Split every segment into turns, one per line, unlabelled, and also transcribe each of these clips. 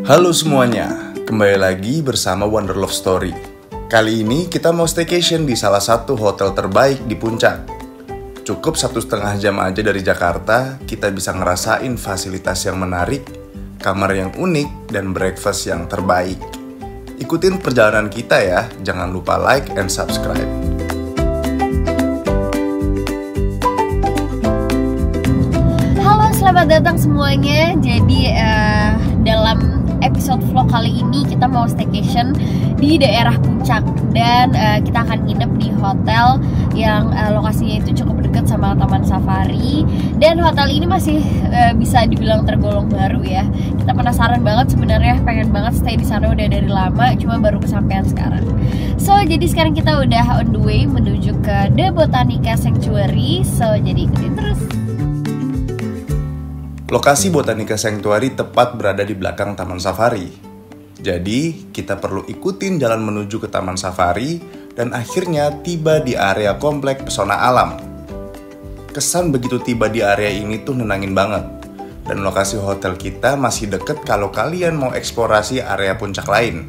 Halo semuanya, kembali lagi bersama Wonder Love Story. Kali ini kita mau staycation di salah satu hotel terbaik di Puncak. Cukup 1,5 jam aja dari Jakarta, kita bisa ngerasain fasilitas yang menarik, kamar yang unik, dan breakfast yang terbaik. Ikutin perjalanan kita ya, jangan lupa like and subscribe.
Halo, selamat datang semuanya. Jadi dalam episode vlog kali ini kita mau staycation di daerah Puncak dan kita akan nginep di hotel yang lokasinya itu cukup dekat sama Taman Safari, dan hotel ini masih bisa dibilang tergolong baru ya. Kita penasaran banget sebenarnya, pengen banget stay di sana udah dari lama, cuma baru kesampaian sekarang. So jadi sekarang kita udah on the way menuju ke The Botanica Sanctuary. So jadi ikutin terus.
Lokasi Botanica Sanctuary tepat berada di belakang Taman Safari. Jadi, kita perlu ikutin jalan menuju ke Taman Safari dan akhirnya tiba di area komplek pesona alam. Kesan begitu tiba di area ini tuh nenangin banget. Dan lokasi hotel kita masih deket kalau kalian mau eksplorasi area puncak lain.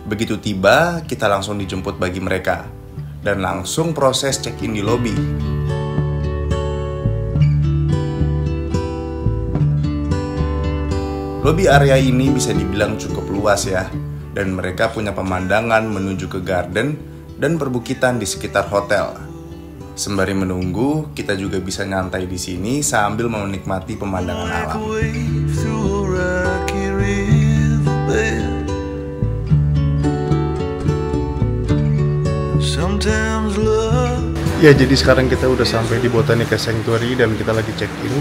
Begitu tiba, kita langsung dijemput bagi mereka. Dan langsung proses check-in di lobi. Lobi area ini bisa dibilang cukup luas ya, dan mereka punya pemandangan menuju ke garden dan perbukitan di sekitar hotel. Sembari menunggu, kita juga bisa nyantai di sini sambil menikmati pemandangan alam. Ya, jadi sekarang kita udah sampai di Botanica Sanctuary dan kita lagi check-in.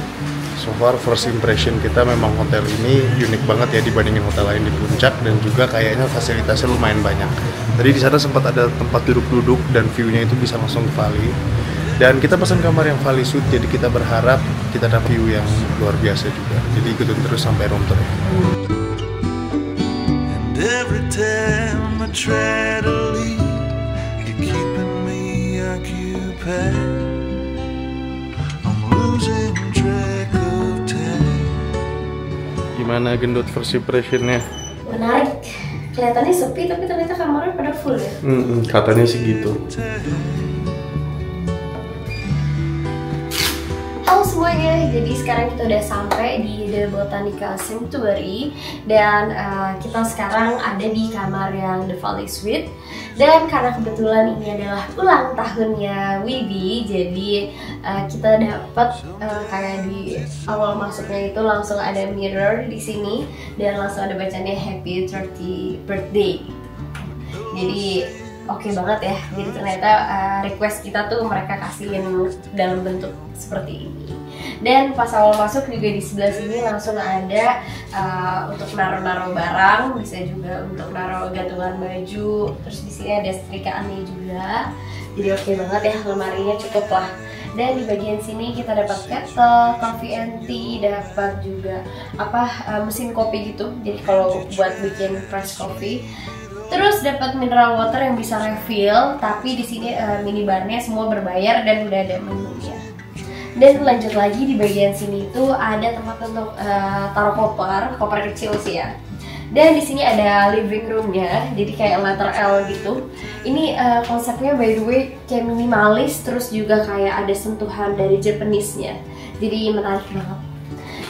So far first impression kita memang hotel ini unik banget ya dibandingin hotel lain di Puncak, dan juga kayaknya fasilitasnya lumayan banyak. Tadi di sana sempat ada tempat duduk-duduk dan view-nya itu bisa langsung ke valley. Dan kita pesan kamar yang valley suite, jadi kita berharap kita ada view yang luar biasa juga. Jadi ikutin terus sampai room tour ya. And every time I try to leave, you're keeping me occupied. Gimana gendut first impression-nya?
Menarik, kelihatannya sepi tapi ternyata kamarnya pada full ya.
Katanya sih gitu.
Halo semuanya, jadi sekarang kita udah sampai di The Botanica Sanctuary dan kita sekarang ada di kamar yang The Valley Suite. Dan karena kebetulan ini adalah ulang tahunnya Widi, jadi kita dapat kayak di awal masuknya itu langsung ada mirror di sini dan langsung ada bacanya Happy 30th Birthday. Jadi oke banget ya. Jadi ternyata request kita tuh mereka kasihin dalam bentuk seperti ini. Dan pas awal masuk juga di sebelah sini langsung ada untuk naruh-naruh barang, bisa juga untuk naruh gantungan baju. Terus di sini ada setrikaannya juga. Jadi oke banget ya, lemarinya cukup lah. Dan di bagian sini kita dapat kettle, coffee and tea, dapat juga mesin kopi gitu. Jadi kalau buat bikin fresh coffee. Terus dapat mineral water yang bisa refill, tapi di sini minibarnya semua berbayar dan udah ada menunya. Dan lanjut lagi di bagian sini itu ada tempat untuk taruh koper kecil sih ya. Dan di sini ada living roomnya, jadi kayak letter L gitu. Ini konsepnya by the way kayak minimalis, terus juga kayak ada sentuhan dari Japanese-nya. Jadi menarik banget.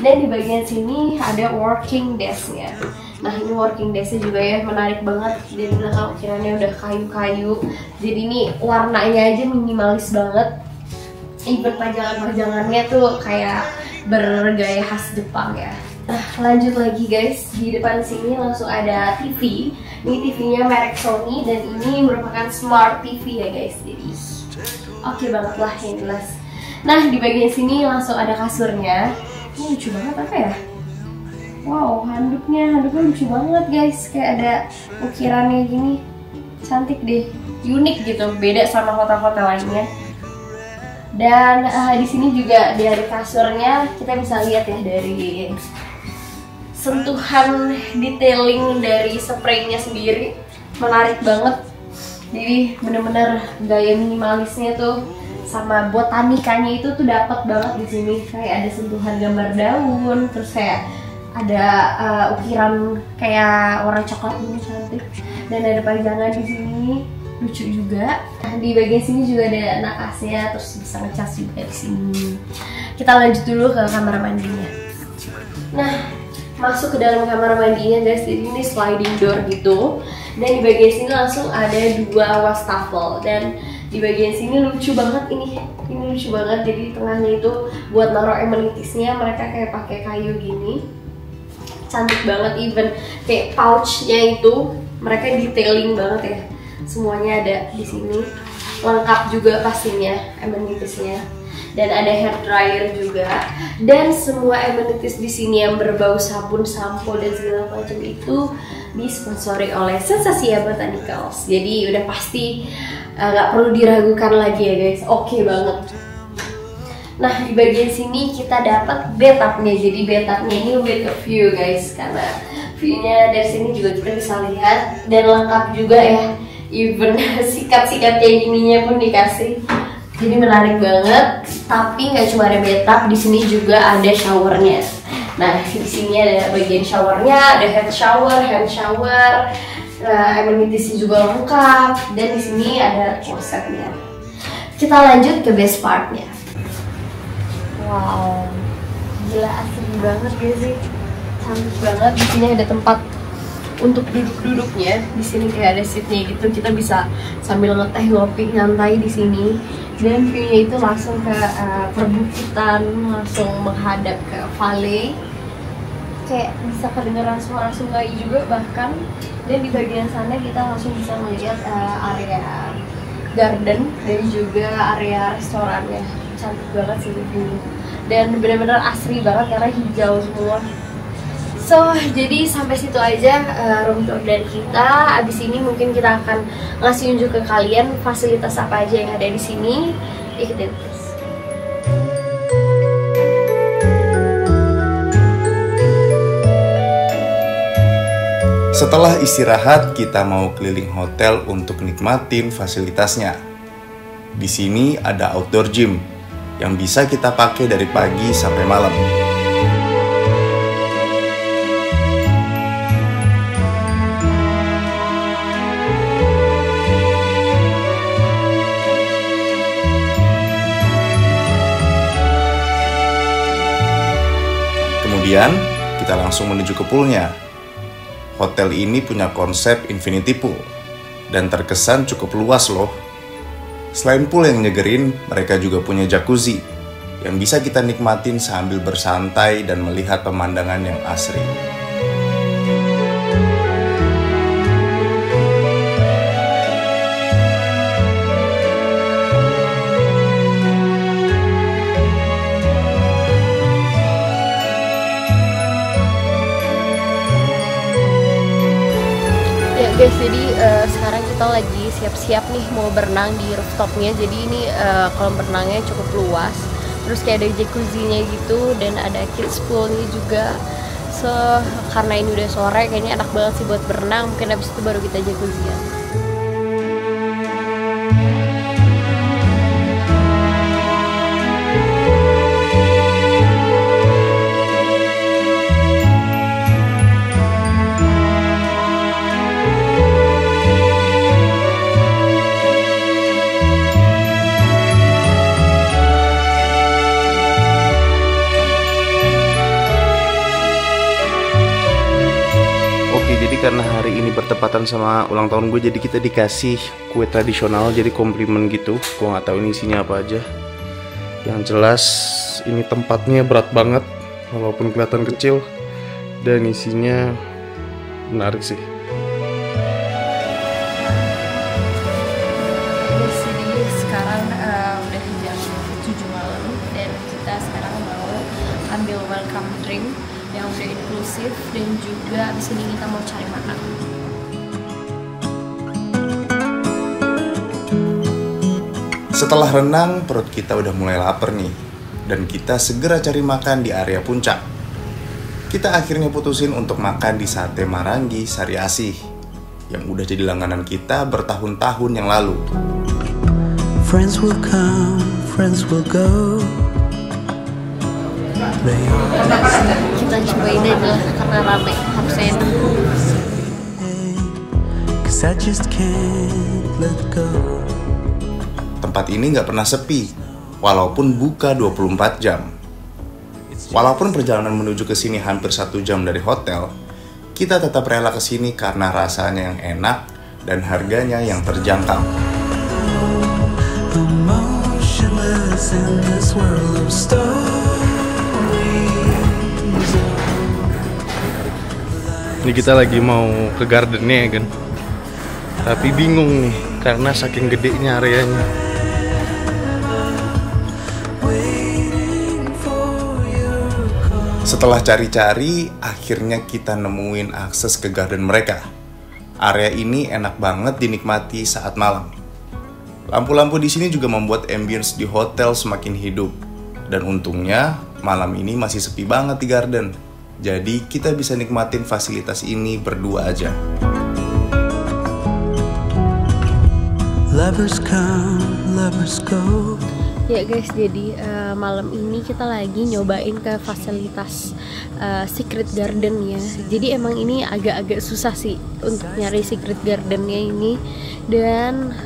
Dan di bagian sini ada working desk-nya. Nah ini working desk-nya juga ya menarik banget. Dari belakang ukirannya udah kayu-kayu. Jadi ini warnanya aja minimalis banget. Even pajangan-pajangannya tuh kayak bergaya khas Jepang ya. Nah lanjut lagi guys, di depan sini langsung ada TV. Ini TV-nya merek Sony dan ini merupakan smart TV ya guys. Jadi oke banget lah yang jelas. Nah di bagian sini langsung ada kasurnya. Ini lucu banget apa ya? Wow, handuknya lucu banget guys. Kayak ada ukirannya gini, cantik deh, unik gitu, beda sama hotel-hotel lainnya. Dan di sini juga dari kasurnya kita bisa lihat ya dari sentuhan detailing dari spraynya sendiri menarik banget. Jadi bener-bener gaya minimalisnya tuh sama botanikanya itu tuh dapat banget di sini. Kayak ada sentuhan gambar daun, terus kayak ada ukiran kayak warna coklat ini cantik, dan ada pajangan di sini lucu juga. Di bagian sini juga ada nakasnya, terus bisa ngecas juga di sini. Kita lanjut dulu ke kamar mandinya. Nah, masuk ke dalam kamar mandinya guys, jadi ini sliding door gitu, dan di bagian sini langsung ada 2 wastafel, dan di bagian sini lucu banget ini lucu banget. Jadi di tengahnya itu buat naruh amenities-nya, mereka kayak pakai kayu gini, cantik banget. Even kayak pouch-nya itu mereka detailing banget ya, semuanya ada di sini, lengkap juga pastinya amenities-nya. Dan ada hair dryer juga, dan semua amenities di sini yang berbau sabun, sampo dan segala macam itu disponsori oleh Sensasia Botanicals. Jadi udah pasti nggak perlu diragukan lagi ya guys, oke banget. Nah, di bagian sini kita dapat bathtubnya. Jadi bathtubnya ini with a view guys, karena view-nya dari sini juga kita bisa lihat, dan lengkap juga ya, even sikat-sikat kayak gininya pun dikasih. Jadi menarik banget. Tapi nggak cuma ada bathtub, di sini juga ada showernya. Nah, di sini ada bagian showernya, ada head shower, hand shower, amenities juga lengkap, dan di sini ada klosetnya. Kita lanjut ke best partnya. Wow, gila asli banget gak sih? Cantik banget. Di sini ada tempat untuk duduk-duduknya. Di sini kayak ada seatnya gitu, kita bisa sambil ngeteh ngopi nyantai di sini. Dan view-nya itu langsung ke perbukitan, langsung menghadap ke valley. Kayak bisa kedengeran suara sungai juga bahkan. Dan di bagian sana kita langsung bisa melihat area garden dan juga area restorannya. Cantik banget sih view. Dan benar-benar asri banget karena hijau semua. So, jadi sampai situ aja room tour dari kita. Abis ini mungkin kita akan ngasih unjuk ke kalian fasilitas apa aja yang ada di sini. Ikutin terus.
Setelah istirahat, kita mau keliling hotel untuk nikmatin fasilitasnya. Di sini ada outdoor gym yang bisa kita pakai dari pagi sampai malam. Kemudian, kita langsung menuju ke poolnya. Hotel ini punya konsep infinity pool dan terkesan cukup luas loh. Selain pool yang nyegerin, mereka juga punya jacuzzi yang bisa kita nikmatin sambil bersantai dan melihat pemandangan yang asri.
Guys, jadi sekarang kita lagi siap-siap nih mau berenang di rooftopnya. Jadi ini kolam berenangnya cukup luas, terus kayak ada jacuzzi-nya gitu, dan ada kids pool-nya juga. So, karena ini udah sore, kayaknya enak banget sih buat berenang. Mungkin abis itu baru kita jacuzzi-an.
Karena hari ini bertepatan sama ulang tahun gue, jadi kita dikasih kue tradisional, jadi komplimen gitu. Gue nggak tahu ini isinya apa aja. Yang jelas ini tempatnya berat banget, walaupun kelihatan kecil, dan isinya menarik sih.
Jadi sekarang udah jam 7 malam, dan kita sekarang mau ambil welcome drink yang udah inklusif, dan juga abis ini kita mau cari makan.
Setelah renang, perut kita udah mulai lapar nih, dan kita segera cari makan di area puncak. Kita akhirnya putusin untuk makan di Sate Marangi Sari Asih, yang udah jadi langganan kita bertahun-tahun yang lalu.
Friends will come, friends will go.
Kita cobain aja lah karena rame, harusnya enak.
Tempat ini nggak pernah sepi, walaupun buka 24 jam. Walaupun perjalanan menuju ke sini hampir 1 jam dari hotel, kita tetap rela ke sini karena rasanya yang enak dan harganya yang terjangkau.
Ini kita lagi mau ke gardennya ya kan, tapi bingung nih karena saking gedenya areanya.
Setelah cari-cari, akhirnya kita nemuin akses ke garden mereka. Area ini enak banget dinikmati saat malam. Lampu-lampu di sini juga membuat ambience di hotel semakin hidup. Dan untungnya, malam ini masih sepi banget di garden. Jadi kita bisa nikmatin fasilitas ini berdua aja.
Lovers come, lovers go.
Ya guys, jadi malam ini kita lagi nyobain ke fasilitas Secret Garden ya. Jadi emang ini agak-agak susah sih untuk nyari Secret Gardennya ini. Dan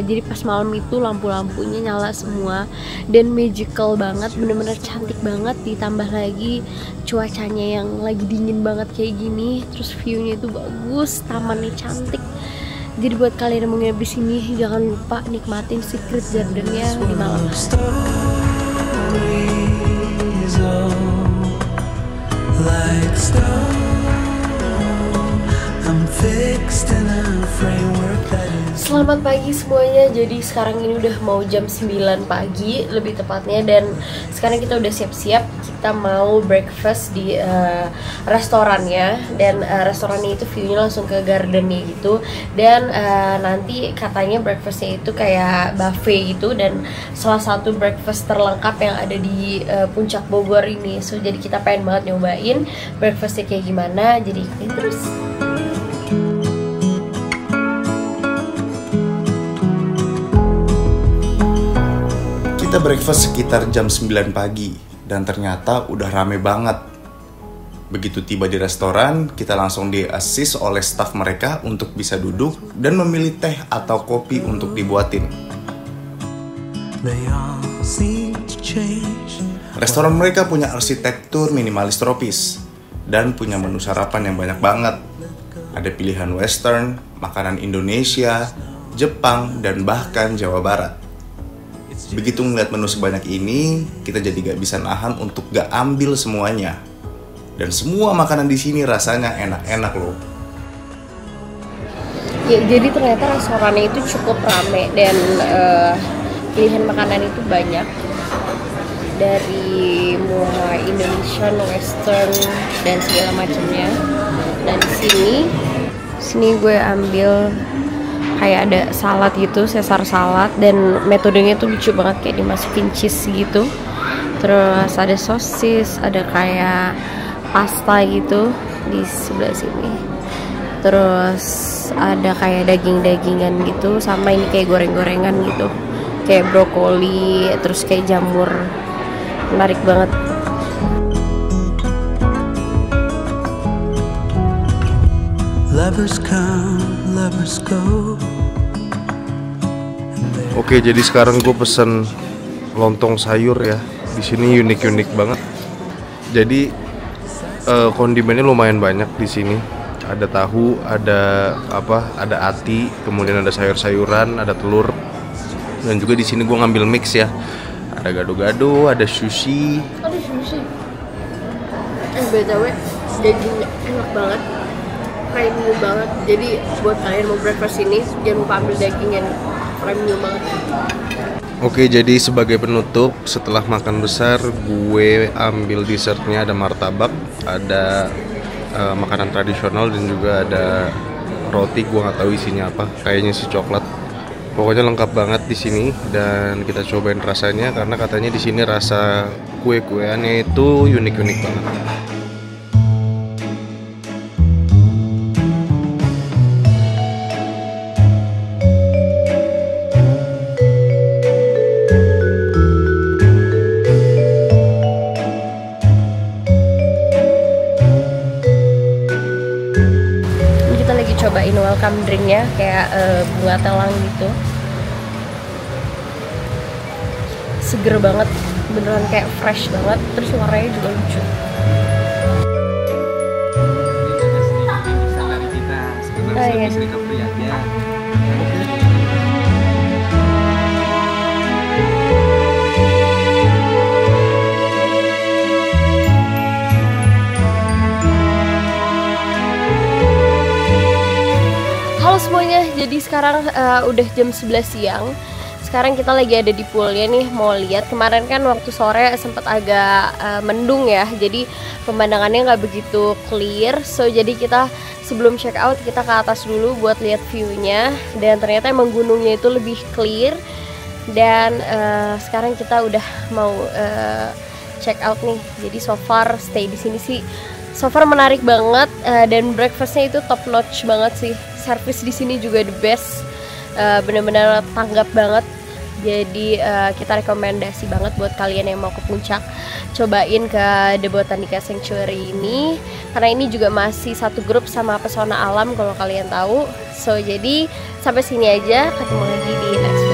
jadi pas malam itu lampu-lampunya nyala semua dan magical banget, bener-bener cantik banget. Ditambah lagi cuacanya yang lagi dingin banget kayak gini, terus viewnya itu bagus, tamannya cantik. Jadi buat kalian yang mau nginep di sini, jangan lupa nikmatin Secret Gardennya di malam hari. Selamat pagi semuanya. Jadi sekarang ini udah mau jam 9 pagi lebih tepatnya, dan sekarang kita udah siap-siap. Kita mau breakfast di restorannya, dan restorannya itu viewnya langsung ke gardennya gitu. Dan nanti katanya breakfastnya itu kayak buffet gitu, dan salah satu breakfast terlengkap yang ada di Puncak Bogor ini. So jadi kita pengen banget nyobain breakfastnya kayak gimana. Jadi ikutin terus.
Kita breakfast sekitar jam 9 pagi dan ternyata udah rame banget. Begitu tiba di restoran, kita langsung di-assist oleh staff mereka untuk bisa duduk dan memilih teh atau kopi untuk dibuatin. Restoran mereka punya arsitektur minimalis tropis dan punya menu sarapan yang banyak banget. Ada pilihan western, makanan Indonesia, Jepang, dan bahkan Jawa Barat. Begitu ngeliat menu sebanyak ini, kita jadi gak bisa nahan untuk gak ambil semuanya. Dan semua makanan di sini rasanya enak-enak loh.
Ya, jadi ternyata restorannya itu cukup rame dan pilihan makanan itu banyak. Dari mulai Indonesian, Western, dan segala macamnya. Dan di sini gue ambil kayak ada salad gitu, Caesar salad, dan metodenya tuh lucu banget, kayak dimasukin cheese gitu. Terus ada sosis, ada kayak pasta gitu di sebelah sini. Terus ada kayak daging-dagingan gitu, sama ini kayak goreng-gorengan gitu, kayak brokoli, terus kayak jamur. Menarik banget.
Lovers come, lovers go.
Oke, jadi sekarang gue pesen lontong sayur ya. Di sini unik-unik banget. Jadi kondimennya lumayan banyak di sini. Ada tahu, ada ati, kemudian ada sayur-sayuran, ada telur. Dan juga di sini gue ngambil mix ya. Ada gado-gado, ada sushi.
Ada sushi. BTW dagingnya enak banget, premium banget. Jadi buat kalian mau breakfast ini jangan lupa ambil dagingnya nih, premium banget.
Oke, jadi sebagai penutup setelah makan besar, gue ambil dessertnya. Ada martabak, ada makanan tradisional, dan juga ada roti. Gue nggak tahu isinya apa, kayaknya sih coklat. Pokoknya lengkap banget di sini, dan kita cobain rasanya karena katanya di sini rasa kue-kueannya itu unik-unik banget.
welcome drinknya kayak bunga telang gitu. Seger banget, beneran kayak fresh banget, terus warnanya juga lucu. Iya. Halo semuanya, jadi sekarang udah jam 11 siang. Sekarang kita lagi ada di poolnya nih, mau lihat. Kemarin kan waktu sore sempat agak mendung ya, jadi pemandangannya nggak begitu clear. So jadi kita sebelum check out kita ke atas dulu buat lihat view-nya. Dan ternyata emang gunungnya itu lebih clear. Dan sekarang kita udah mau check out nih. Jadi so far stay di sini sih, so far menarik banget. Dan breakfastnya itu top notch banget sih. Service di sini juga the best. Bener-bener tanggap banget. Jadi kita rekomendasi banget buat kalian yang mau ke puncak, cobain ke The Botanica Sanctuary ini, karena ini juga masih satu grup sama Pesona Alam kalau kalian tahu. So jadi sampai sini aja, ketemu lagi di next